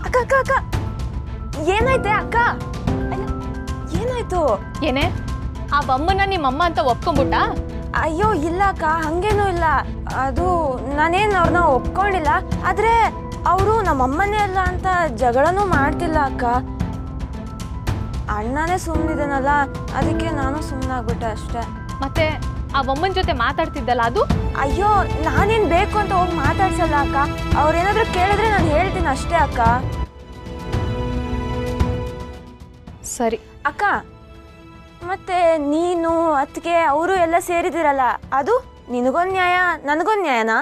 ಅಕ್ಕ ಅಕ್ಕ ಅಕ್ಕ ಏನಾಯ್ತೆ ಅಕ್ಕ? ಏನಾಯ್ತು? ಏನೇ ಆ ಬಮ್ಮನ ನಿಮ್ಮಮ್ಮ ಅಂತ ಒಪ್ಕೊಂಡ್ಬಿಟ್ಟ? ಅಯ್ಯೋ ಇಲ್ಲ ಅಕ್ಕ, ಹಂಗೇನೂ ಇಲ್ಲ. ಅದು ನಾನೇನು ಅವ್ರನ್ನ ಒಪ್ಕೊಂಡಿಲ್ಲ. ಆದ್ರೆ ಅವರು ನಮ್ಮಮ್ಮನೇ ಅಲ್ಲ ಅಂತ ಜಗಳನೂ ಮಾಡ್ತಿಲ್ಲ ಅಕ್ಕ. ಅಣ್ಣನೇ ಸುಮ್ಮನಿದನಲ್ಲ, ಅದಕ್ಕೆ ನಾನು ಸುಮ್ಮನಾಗ್ಬಿಟ್ಟೆ ಅಷ್ಟೇ. ಮತ್ತೆ ಆ ಬಮ್ಮನ ಜೊತೆ ಮಾತಾಡ್ತಿದ್ದಲ್ಲ ಅದು? ಅಯ್ಯೋ ನಾನೇನು ಬೇಕು ಅಂತ ಹೋಗಿ ಮಾತಾಡ್ಸಲ್ಲ ಅಕ್ಕ. ಅವ್ರೇನಾದ್ರೂ ಕೇಳಿದ್ರೆ ನಾನು ಹೇಳ್ತೀನಿ ಅಷ್ಟೇ ಅಕ್ಕ. ಸರಿ ಅಕ್ಕ, ಮತ್ತೆ ನೀನು ಅತ್ತಿಗೆ ಅವರು ಎಲ್ಲ ಸೇರಿದಿರಲ್ಲ, ಅದು ನಿನಗೊಂದು ನ್ಯಾಯ ನನಗೊಂದು ನ್ಯಾಯನಾ?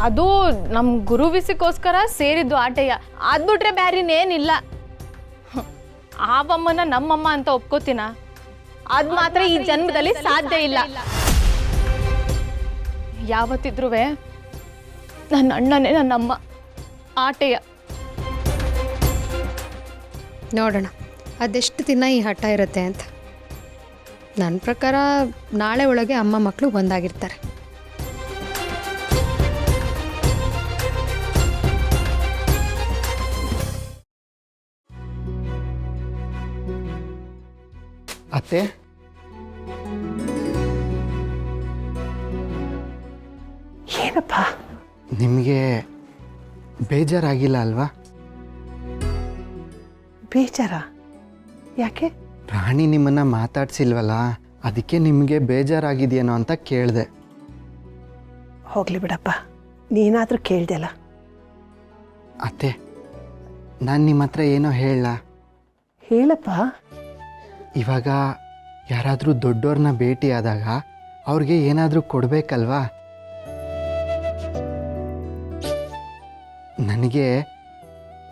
ಅದು ನಮ್ಮ ಗುರುವಿಸಿಗೋಸ್ಕರ ಸೇರಿದ್ದು ಆಟಯ್ಯ. ಅದ್ಬಿಟ್ರೆ ಬ್ಯಾರಿನೇನಿಲ್ಲ. ಆ ಬಮ್ಮನ ನಮ್ಮಮ್ಮ ಅಂತ ಒಪ್ಕೋತೀನ? ಅದು ಮಾತ್ರ ಈ ಜನ್ಮದಲ್ಲಿ ಸಾಧ್ಯ ಇಲ್ಲ. ಯಾವತ್ತಿದ್ರೂ ನನ್ನ ಅಣ್ಣನೇ ನನ್ನಮ್ಮ, ಆಟಯ್ಯ. ನೋಡೋಣ ಅದೆಷ್ಟು ದಿನ ಈ ಹಠ ಇರುತ್ತೆ ಅಂತ. ನನ್ನ ಪ್ರಕಾರ ನಾಳೆ ಒಳಗೆ ಅಮ್ಮ ಮಕ್ಕಳು ಒಂದಾಗಿರ್ತಾರೆ. ಅತ್ತೆ, ಏನಪ್ಪ? ನಿಮಗೆ ಬೇಜಾರಾಗಿಲ್ಲ ಅಲ್ವಾ? ಬೇಜಾರ? ಯಾಕೆ? ರಾಣಿ ನಿಮ್ಮನ್ನು ಮಾತಾಡ್ಸಿಲ್ವಲ್ಲ, ಅದಕ್ಕೆ ನಿಮಗೆ ಬೇಜಾರಾಗಿದೆಯೇನೋ ಅಂತ ಕೇಳಿದೆ. ಹೋಗ್ಲಿ ಬಿಡಪ್ಪ, ನೀನಾದರೂ ಕೇಳ್ದೆಲ್ಲ. ಅತ್ತೆ, ನಾನು ನಿಮ್ಮ ಹತ್ರ ಏನೋ ಹೇಳಲ್ಲ. ಹೇಳಪ್ಪ. ಇವಾಗ ಯಾರಾದರೂ ದೊಡ್ಡವ್ರನ್ನ ಭೇಟಿಯಾದಾಗ ಅವ್ರಿಗೆ ಏನಾದರೂ ಕೊಡಬೇಕಲ್ವಾ? ನನಗೆ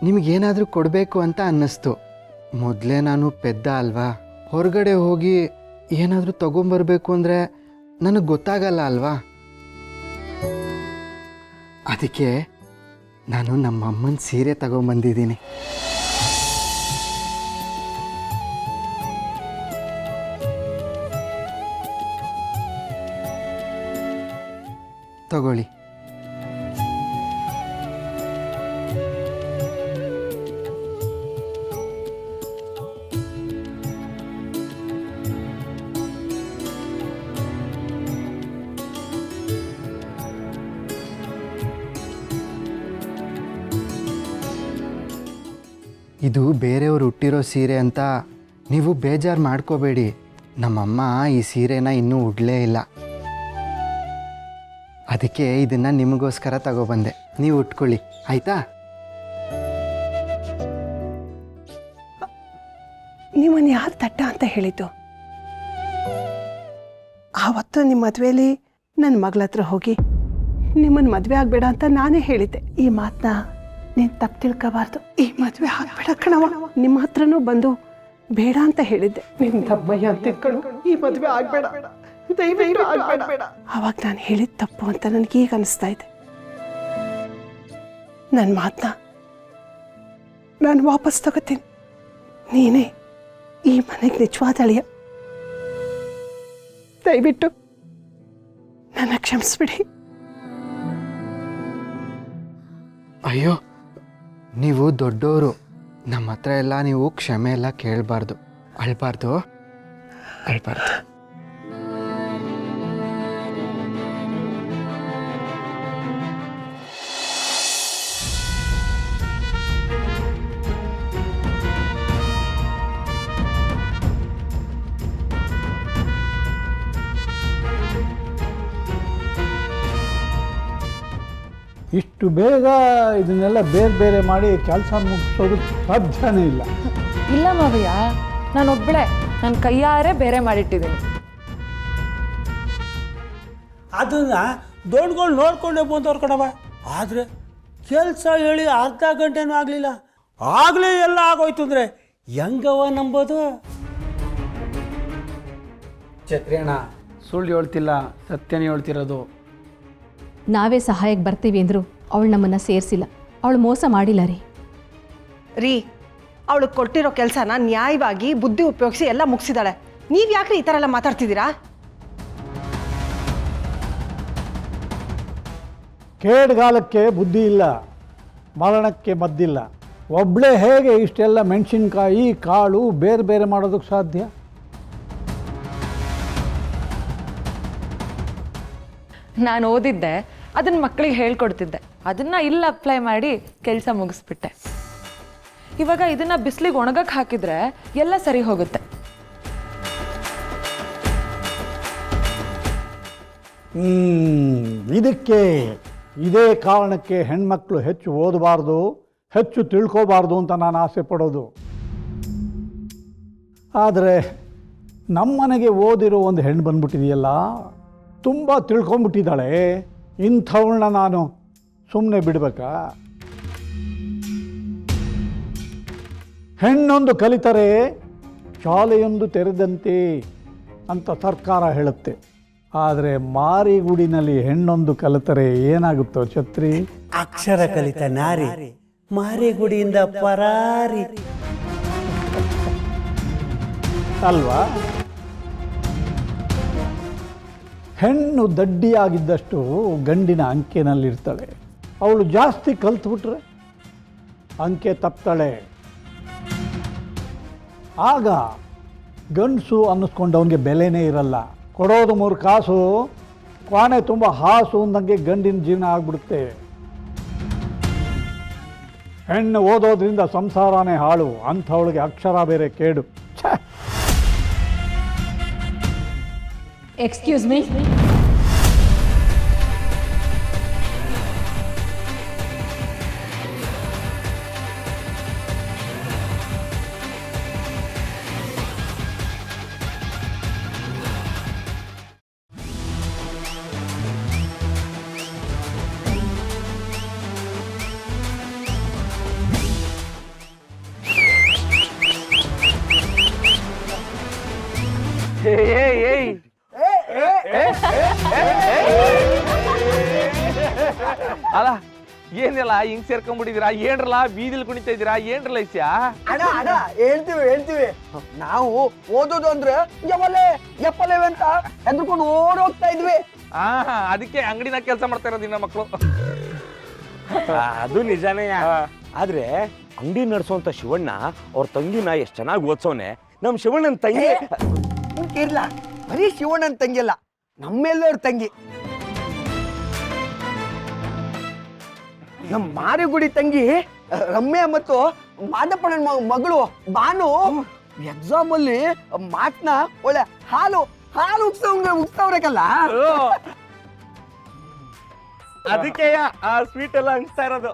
ನಿಮಗೇನಾದರೂ ಕೊಡಬೇಕು ಅಂತ ಅನ್ನಿಸ್ತು. ಮೊದಲೇ ನಾನು ಪೆದ್ದ ಅಲ್ವಾ, ಹೊರಗಡೆ ಹೋಗಿ ಏನಾದರೂ ತೊಗೊಂಬರ್ಬೇಕು ಅಂದರೆ ನನಗೆ ಗೊತ್ತಾಗಲ್ಲ ಅಲ್ವಾ? ಅದಕ್ಕೆ ನಾನು ನಮ್ಮಮ್ಮನ ಸೀರೆ ತಗೊಂಬಂದಿದ್ದೀನಿ. ತಗೊಳ್ಳಿ. ಇದು ಬೇರೆಯವರು ಹುಟ್ಟಿರೋ ಸೀರೆ ಅಂತ ನೀವು ಬೇಜಾರು ಮಾಡ್ಕೋಬೇಡಿ. ನಮ್ಮಮ್ಮ ಈ ಸೀರೆನ ಇನ್ನೂ ಉಡಲೇ ಇಲ್ಲ, ಅದಕ್ಕೆ ಇದನ್ನು ನಿಮಗೋಸ್ಕರ ತಗೊಬಂದೆ. ನೀವು ಉಟ್ಕೊಳ್ಳಿ, ಆಯಿತಾ? ನಿಮ್ಮನ್ನು ಯಾರು ತಟ್ಟ ಅಂತ ಹೇಳಿದ್ದು? ಆವತ್ತು ನಿಮ್ಮ ಮದುವೆಯಲ್ಲಿ ನನ್ನ ಮಗಳ ಹತ್ರ ಹೋಗಿ ನಿಮ್ಮನ್ನು ಮದುವೆ ಆಗಬೇಡ ಅಂತ ನಾನೇ ಹೇಳಿದ್ದೆ. ಈ ಮಾತನ್ನ ನೀನು ತಪ್ಪು ತಿಳ್ಕೋಬಾರ್ದು. ಈ ಮದುವೆ ಆಗಬೇಡ ಕಣವ. ನಿಮ್ಮ ಹತ್ರನೂ ಬಂದು ಬೇಡ ಅಂತ ಹೇಳಿದ್ದೆ. ನಿನ್ನ ತಮ್ಮಯ್ಯ ಅಂತ ತಿಳ್ಕೊಂಡು ಈ ಮದುವೆ ಆಗಬೇಡ, ದಯವಿಟ್ಟು ಆಗಬೇಡ. ಆವಾಗ ನಾನು ಹೇಳಿದ ತಪ್ಪು ಅಂತ ನನಗೀಗ ಅನಿಸ್ತಾ ಇದೆ. ನನ್ನ ಮಾತನ್ನ ನಾನು ವಾಪಸ್ ತಗೋತೀನಿ. ನೀನೇ ಈ ಮನೆಗೆ ನಿಜವಾದ ಅಳಿಯ. ದಯವಿಟ್ಟು ನನ್ನ ಕ್ಷಮಿಸ್ಬಿಡಿ. ಅಯ್ಯೋ, ನೀವು ದೊಡ್ಡವರು, ನಮ್ಮ ಹತ್ರ ಎಲ್ಲ ನೀವು ಕ್ಷಮೆ ಎಲ್ಲ ಕೇಳಬಾರ್ದು, ಅಳ್ಬಾರ್ದು. ಇಷ್ಟು ಬೇಗ ಇದನ್ನೆಲ್ಲ ಬೇರೆ ಬೇರೆ ಮಾಡಿ ಕೆಲಸ ಮುಗಿಸೋದು ಸಾಧ್ಯನೇ ಇಲ್ಲ. ಇಲ್ಲ ಮಾವಯ್ಯ, ನಾನೊಬ್ಬಳೆ ನನ್ನ ಕೈಯಾರೆ ಬೇರೆ ಮಾಡಿಟ್ಟಿದ್ದೀನಿ. ಅದನ್ನು ದೊಡ್ಡಗಳು ನೋಡ್ಕೊಂಡೇ ಬಂದವ್ರು ಕಣವ. ಆದರೆ ಕೆಲಸ ಹೇಳಿ ಅರ್ಧ ಗಂಟೆನೂ ಆಗಲಿಲ್ಲ, ಆಗಲೇ ಎಲ್ಲ ಆಗೋಯ್ತು ಅಂದರೆ ಹೆಂಗವ ನಂಬೋದು? ಛತ್ರಿಯಣ್ಣ ಸುಳ್ಳು ಹೇಳ್ತಿಲ್ಲ, ಸತ್ಯನೇ ಹೇಳ್ತಿರೋದು. ನಾವೇ ಸಹಾಯಕ್ಕೆ ಬರ್ತೀವಿ ಅಂದರು ಅವಳು ನಮ್ಮನ್ನು ಸೇರಿಸಿಲ್ಲ. ಅವಳು ಮೋಸ ಮಾಡಿಲ್ಲ ರೀ. ಅವಳು ಕೊಟ್ಟಿರೋ ಕೆಲಸನ ನ್ಯಾಯವಾಗಿ ಬುದ್ಧಿ ಉಪಯೋಗಿಸಿ ಎಲ್ಲ ಮುಗಿಸಿದಾಳೆ. ನೀವು ಯಾಕ್ರಿ ಈ ಥರ ಎಲ್ಲ ಮಾತಾಡ್ತಿದ್ದೀರಾ? ಕೇಡ್ಗಾಲಕ್ಕೆ ಬುದ್ಧಿ ಇಲ್ಲ. ಮರಣಕ್ಕೆ ಮದ್ದಿಲ್ಲ. ಒಬ್ಬಳೇ ಹೇಗೆ ಇಷ್ಟೆಲ್ಲ ಮೆಣಸಿನ್ಕಾಯಿ ಕಾಳು ಬೇರೆ ಬೇರೆ ಮಾಡೋದಕ್ಕೆ ಸಾಧ್ಯ? ನಾನು ಓದಿದ್ದೆ, ಅದನ್ನ ಮಕ್ಕಳಿಗೆ ಹೇಳ್ಕೊಡ್ತಿದ್ದೆ. ಅದನ್ನ ಇಲ್ಲಿ ಅಪ್ಲೈ ಮಾಡಿ ಕೆಲಸ ಮುಗಿಸ್ಬಿಟ್ಟೆ. ಇವಾಗ ಇದನ್ನ ಬಿಸಿಲಿಗೆ ಒಣಗಕ್ಕೆ ಹಾಕಿದ್ರೆ ಎಲ್ಲ ಸರಿ ಹೋಗುತ್ತೆ. ಇದೇ ಕಾರಣಕ್ಕೆ ಹೆಣ್ಮಕ್ಳು ಹೆಚ್ಚು ಓದಬಾರ್ದು, ಹೆಚ್ಚು ತಿಳ್ಕೋಬಾರ್ದು ಅಂತ ನಾನು ಆಸೆ ಪಡೋದು. ಆದರೆ ನಮ್ಮನೆಗೆ ಓದಿರೋ ಒಂದು ಹೆಣ್ಣು ಬಂದ್ಬಿಟ್ಟಿದೆಯಲ್ಲ, ತುಂಬ ತಿಳ್ಕೊಂಬಿಟ್ಟಿದ್ದಾಳೆ. ಇಂಥವಳನ್ನ ನಾನು ಸುಮ್ಮನೆ ಬಿಡಬೇಕಾ? ಹೆಣ್ಣೊಂದು ಕಲಿತರೆ ಶಾಲೆಯೊಂದು ತೆರೆದಂತೆ ಅಂತ ಸರ್ಕಾರ ಹೇಳುತ್ತೆ. ಆದರೆ ಮಾರಿಗುಡಿನಲ್ಲಿ ಹೆಣ್ಣೊಂದು ಕಲಿತರೆ ಏನಾಗುತ್ತೋ ಛತ್ರಿ? ಅಕ್ಷರ ಕಲಿತ ನಾರಿ ಮಾರಿಗುಡಿಯಿಂದ ಪರಾರಿ ಅಲ್ವಾ? ಹೆಣ್ಣು ದಡ್ಡಿಯಾಗಿದ್ದಷ್ಟು ಗಂಡಿನ ಅಂಕೆನಲ್ಲಿರ್ತಾಳೆ. ಅವಳು ಜಾಸ್ತಿ ಕಲ್ತ್ಬಿಟ್ರೆ ಅಂಕೆ ತಪ್ತಾಳೆ. ಆಗ ಗಂಡಸು ಅನ್ನಿಸ್ಕೊಂಡವನಿಗೆ ಬೆಲೆನೇ ಇರಲ್ಲ. ಕೊಡೋದು 3 ಕಾಸು, ಕ್ವಾಣೆ ತುಂಬ ಹಾಸು ಅಂದಂಗೆ ಗಂಡಿನ ಜೀವನ ಆಗ್ಬಿಡುತ್ತೆ. ಹೆಣ್ಣು ಓದೋದ್ರಿಂದ ಸಂಸಾರನೇ ಹಾಳು, ಅಂಥವಳಿಗೆ ಅಕ್ಷರ ಬೇರೆ ಕೇಡು. Excuse me. ಅಲ್ಲ ಏನಿಲ್ಲ ಹಿಂಗ್ ಸೇರ್ಕೊಂಡ್ಬಿಟ್ಟಿದ್ದೀರಾ? ಏನ್ರಲ್ಲ ಬೀದಿಲ್ ಕುಣಿತಾ ಇದ್ದೀರಾ? ಏನ್ರಲ್ಲ ಇಸ್ಯ? ಅಣ್ಣ ಹೇಳ್ತೀವಿ. ನಾವು ಓದೋದು ಅಂದ್ರೆ ಎಪ್ಪಲೆ ಅಂತ ಹೆದರ್ಕೊಂಡು ಓಡೋಗ್ತಾ ಇದ್ವಿ. ಅದಕ್ಕೆ ಅಂಗಡಿನ ಕೆಲಸ ಮಾಡ್ತಾ ಇರೋದು ಇನ್ನ ಮಕ್ಕಳು. ಅದು ನಿಜಾನೇ. ಆದ್ರೆ ಅಂಗಡಿ ನಡೆಸೋಂತ ಶಿವಣ್ಣ ಅವ್ರ ತಂಗಿನ ಎಷ್ಟು ಚೆನ್ನಾಗಿ ಓದ್ಸೋನೆ. ನಮ್ ಶಿವಣ್ಣನ ತಂಗಿ ಇರ್ಲ, ಬರೀ ಶಿವಣ್ಣನ ತಂಗಿ ಅಲ್ಲ, ನಮ್ಮೆಲ್ಲರ ತಂಗಿ. ನಮ್ಮ ಮಾರಿಗುಡಿ ತಂಗಿ ರಮ್ಯ ಮತ್ತು ಮಾದಪ್ಪನ ಮಗಳು ಬಾನು ಎಕ್ಸಾಮ್ ಅಲ್ಲಿ ಮಾತ್ನ ಒಳ್ಳೆ ಹಾಲು ಉಗ್ಸವ್ರಕಲ್ಲ. ಅದಕ್ಕೆ ಆ ಸ್ವೀಟ್ ಎಲ್ಲ ಹಂಚ್ತಾ ಇರೋದು.